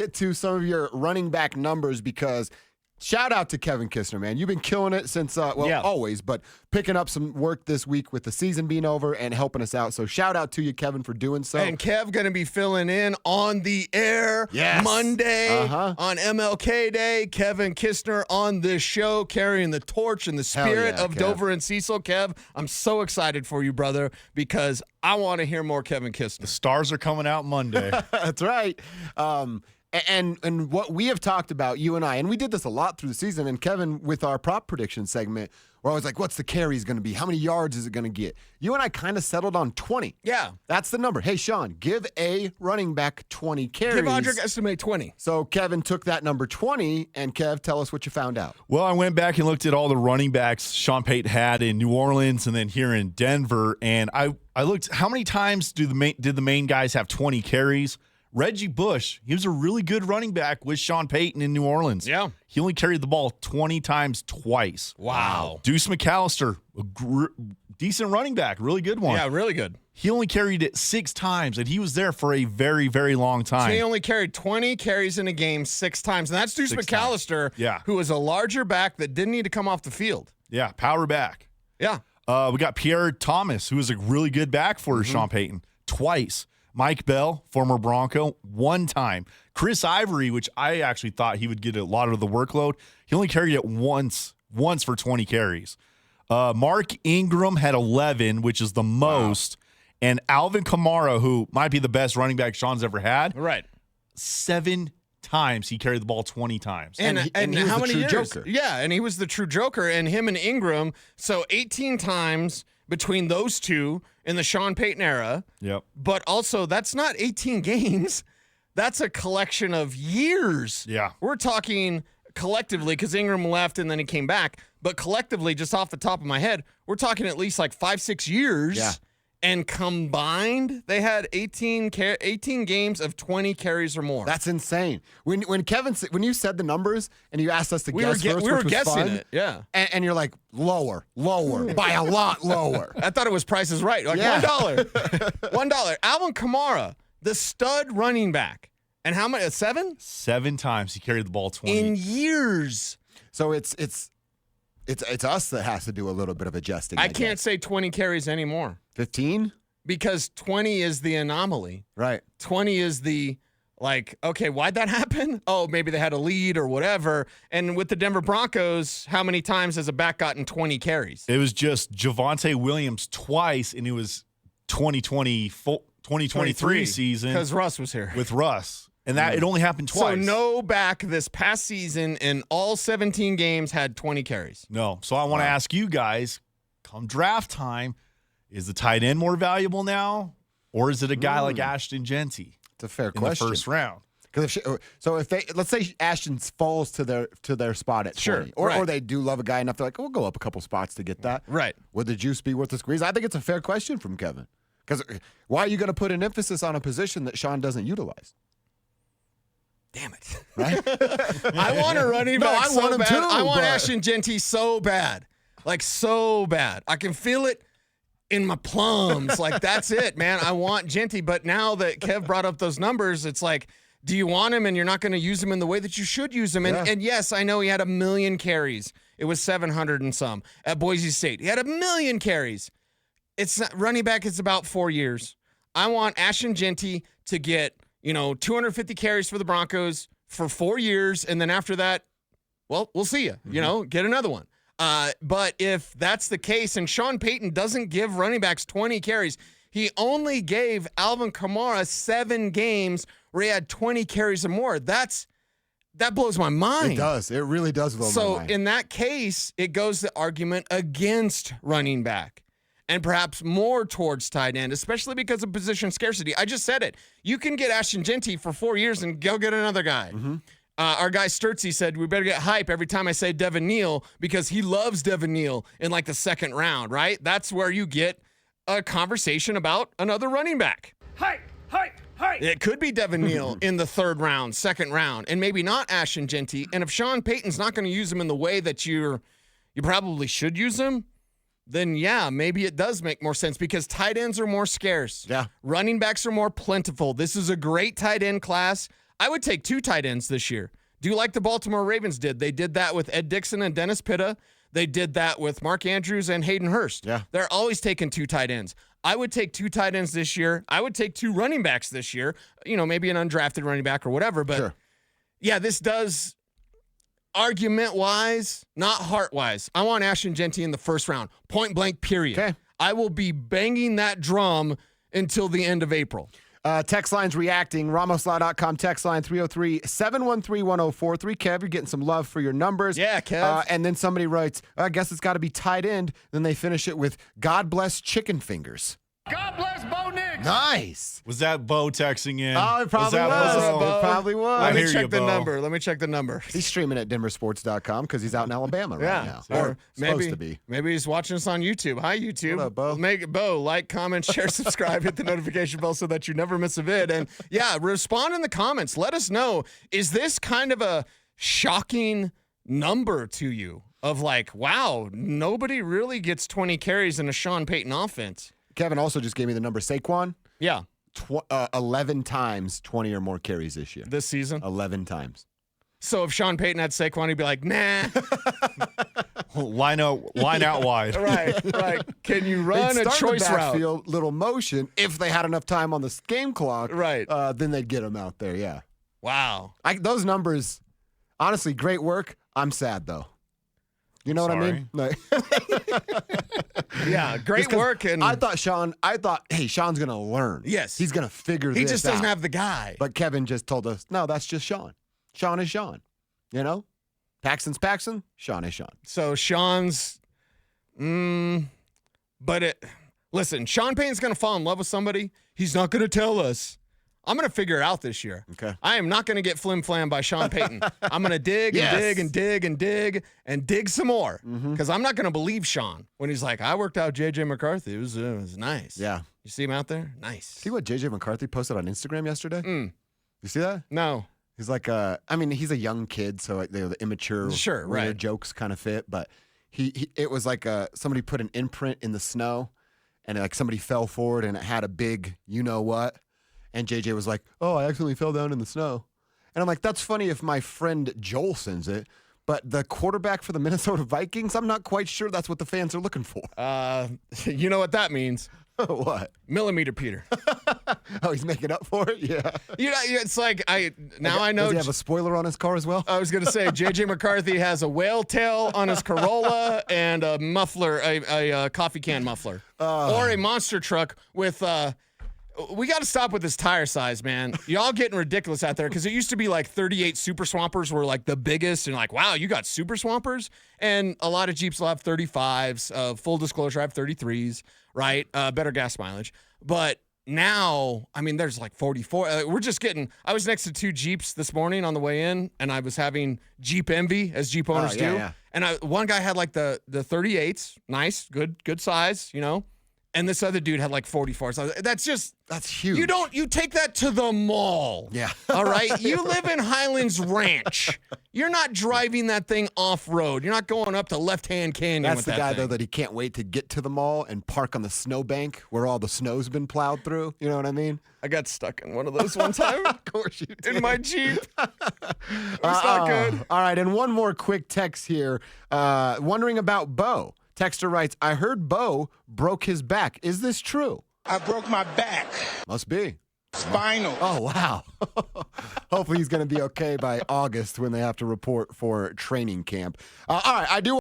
get to some of your running back numbers because shout out to Kevin Kistner, man. You've been killing it since, always, but picking up some work this week with the season being over and helping us out. So shout out to you, Kevin, for doing so. And Kev going to be filling in on the air Monday on MLK Day. Kevin Kistner on this show, carrying the torch and the spirit of Kev. Dover and Cecil. Kev, I'm so excited for you, brother, because I want to hear more Kevin Kistner. The stars are coming out Monday. That's right. And what we have talked about, you and I, and we did this a lot through the season, and Kevin, with our prop prediction segment, we're always like, what's the carries going to be? How many yards is it going to get? You and I kind of settled on 20. Yeah. That's the number. Hey, Sean, give a running back 20 carries. Give Audric estimate 20. So Kevin took that number 20, and Kev, tell us what you found out. Well, I went back and looked at all the running backs Sean Payton had in New Orleans and then here in Denver, and I looked, how many times did the main guys have 20 carries? Reggie Bush, he was a really good running back with Sean Payton in New Orleans. Yeah. He only carried the ball 20 times twice. Wow. Deuce McAllister, a decent running back, really good one. Yeah, really good. He only carried it 6 times, and he was there for a very, very long time. So he only carried 20 carries in a game 6 times, and that's Deuce McAllister, who was a larger back that didn't need to come off the field. Yeah, power back. Yeah. We got Pierre Thomas, who was a really good back for Sean Payton, twice. Mike Bell, former Bronco, 1 time. Chris Ivory, which I actually thought he would get a lot of the workload, he only carried it once for 20 carries. Mark Ingram had 11, which is the most. Wow. And Alvin Kamara, who might be the best running back Sean's ever had, 7 times he carried the ball 20 times. And he was how the many true years? joker. Yeah, and he was the true joker, and him and Ingram, so 18 times between those two in the Sean Payton era. Yep. But also, that's not 18 games. That's a collection of years. Yeah. We're talking collectively, because Ingram left and then he came back, but collectively, just off the top of my head, we're talking at least like 5-6 years. Yeah. And combined, they had 18 games of 20 carries or more. That's insane. When you said the numbers and you asked us to guess first, we were which was guessing fun, it. Yeah. And you're like, lower, by a lot lower. I thought it was Price is Right. Like $1. $1. Alvin Kamara, the stud running back. And how many? 7? 7 times he carried the ball 20. In years. So it's us that has to do a little bit of adjusting. I can't say 20 carries anymore. 15? Because 20 is the anomaly. Right. 20 is the, like, okay, why'd that happen? Oh, maybe they had a lead or whatever. And with the Denver Broncos, how many times has a back gotten 20 carries? It was just Javonte Williams twice, and it was 2023 season. Because Russ was here. With Russ. And that it only happened twice. So no back this past season in all 17 games had 20 carries. No. So I want to ask you guys, come draft time, is the tight end more valuable now, or is it a guy like Ashton Genty? It's a fair question. In the first round. Because let's say Ashton falls to their spot at 20, or they do love a guy enough, they're like, we'll go up a couple spots to get that. Right. Would the juice be worth the squeeze? I think it's a fair question from Kevin. Because why are you going to put an emphasis on a position that Sean doesn't utilize? Damn it. Right? I want a running back I want him bad. too, I want Ashton Genty so bad. Like, so bad. I can feel it in my plums. Like, that's it, man. I want Genty. But now that Kev brought up those numbers, it's like, do you want him and you're not going to use him in the way that you should use him? And yes, I know he had 1 million carries. It was 700 and some at Boise State. He had 1 million carries. It's not, running back is about 4 years. I want Ashton Genty to get 250 carries for the Broncos for 4 years, and then after that, well, we'll see you. Get another one. But if that's the case, and Sean Payton doesn't give running backs 20 carries, he only gave Alvin Kamara 7 games where he had 20 carries or more. That blows my mind. It does. It really does blow my mind. So in that case, it goes the argument against running back. And perhaps more towards tight end, especially because of position scarcity. I just said it. You can get Ashton Genty for 4 years and go get another guy. Mm-hmm. Our guy Sturtsy said, we better get hype every time I say Devin Neal because he loves Devin Neal in like the second round, right? That's where you get a conversation about another running back. Hype, hype, hype. It could be Devin Neal in the third round, second round, and maybe not Ashton Genty. And if Sean Payton's not going to use him in the way that you probably should use him, then yeah, maybe it does make more sense because tight ends are more scarce. Yeah. Running backs are more plentiful. This is a great tight end class. I would take 2 tight ends this year. Do like the Baltimore Ravens did. They did that with Ed Dixon and Dennis Pitta. They did that with Mark Andrews and Hayden Hurst. Yeah. They're always taking 2 tight ends. I would take 2 tight ends this year. I would take 2 running backs this year. Maybe an undrafted running back or whatever. But Sure. yeah, this does argument-wise, not heart-wise. I want Ashton Jeanty in the first round. Point blank, period. Okay. I will be banging that drum until the end of April. Text line's reacting. RamosLaw.com text line 303-713-1043. Kev, you're getting some love for your numbers. Yeah, Kev. And then somebody writes, I guess it's got to be tight end. Then they finish it with, God bless chicken fingers. God bless Bo Nix. Nice. Was that Bo texting in? Oh, it probably that was. Bo? It probably was. I Let me hear you, check the Bo. number. Let me check the number. He's streaming at denversports.com because he's out in Alabama right now. Or supposed to be. Maybe he's watching us on YouTube. Hi, YouTube. What up, Bo? Make it Bo. Like, comment, share, subscribe, hit the notification bell so that you never miss a vid. And yeah, respond in the comments. Let us know, is this kind of a shocking number to you of like, wow, nobody really gets 20 carries in a Sean Payton offense? Kevin also just gave me the number. Saquon, Yeah, 11 times 20 or more carries this year. this season. 11 times. So if Sean Payton had Saquon, he'd be like, nah. Line out wide. right. Can you run They'd a start in choice the route? backfield, little motion. If they had enough time on the game clock, Right. then they'd get him out there. Yeah. Wow. Those numbers, honestly, great work. I'm sad though. You know what I mean? Like, Yeah, great just 'cause work. And I thought, hey, Sean's going to learn. Yes. He's going to figure he this just doesn't out. have the guy. But Kevin just told us, no, that's just Sean. Sean is Sean. You know? Paxton's Paxton. Sean is Sean. So Sean's, listen, Sean Payton's going to fall in love with somebody. He's not going to tell us. I'm going to figure it out this year. Okay. I am not going to get flim-flam by Sean Payton. I'm going to dig and Yes. dig and dig and dig and dig some more because I'm not going to believe Sean when he's like, I worked out J.J. McCarthy. It was nice. Yeah. You see him out there? Nice. See what J.J. McCarthy posted on Instagram yesterday? You see that? No. He's like, he's a young kid, so like, the immature Sure, weird right. jokes kind of fit. But it was like somebody put an imprint in the snow, and like somebody fell forward, and it had a big, you know what? And JJ was like, "Oh, I accidentally fell down in the snow," and I'm like, "That's funny if my friend Joel sends it." But the quarterback for the Minnesota Vikings, I'm not quite sure that's what the fans are looking for. You know what that means? What? Millimeter Peter. Oh, he's making up for it? Yeah. It's like I know. Does he have a spoiler on his car as well? I was going to say J.J. McCarthy has a whale tail on his Corolla and a muffler, a coffee can muffler, or a monster truck with. We got to stop with this tire size, man. Y'all getting ridiculous out there because it used to be like 38 Super Swampers were like the biggest, and like, wow, you got Super Swampers, and a lot of Jeeps will have 35s. Full disclosure, I have 33s, right? Better gas mileage, but. Now, I mean, there's like 44. We're just getting. I was next to 2 Jeeps this morning on the way in, and I was having Jeep envy, as Jeep owners do. Yeah. And one guy had like the 38s, nice, good size, you know. And this other dude had like 44s. That's huge. You take that to the mall. Yeah. All right. You live in Highlands Ranch. You're not driving that thing off road. You're not going up to Left Hand Canyon. That's with the that guy, thing. though, that he can't wait to get to the mall and park on the snowbank where all the snow's been plowed through. You know what I mean? I got stuck in one of those one time. Of course you did. In my Jeep. It's not good. All right, and one more quick text here. Wondering about Bo. Texter writes, I heard Bo broke his back. Is this true? I broke my back. Must be. Spinal. Oh, wow. Hopefully he's going to be okay by August when they have to report for training camp. All right, I do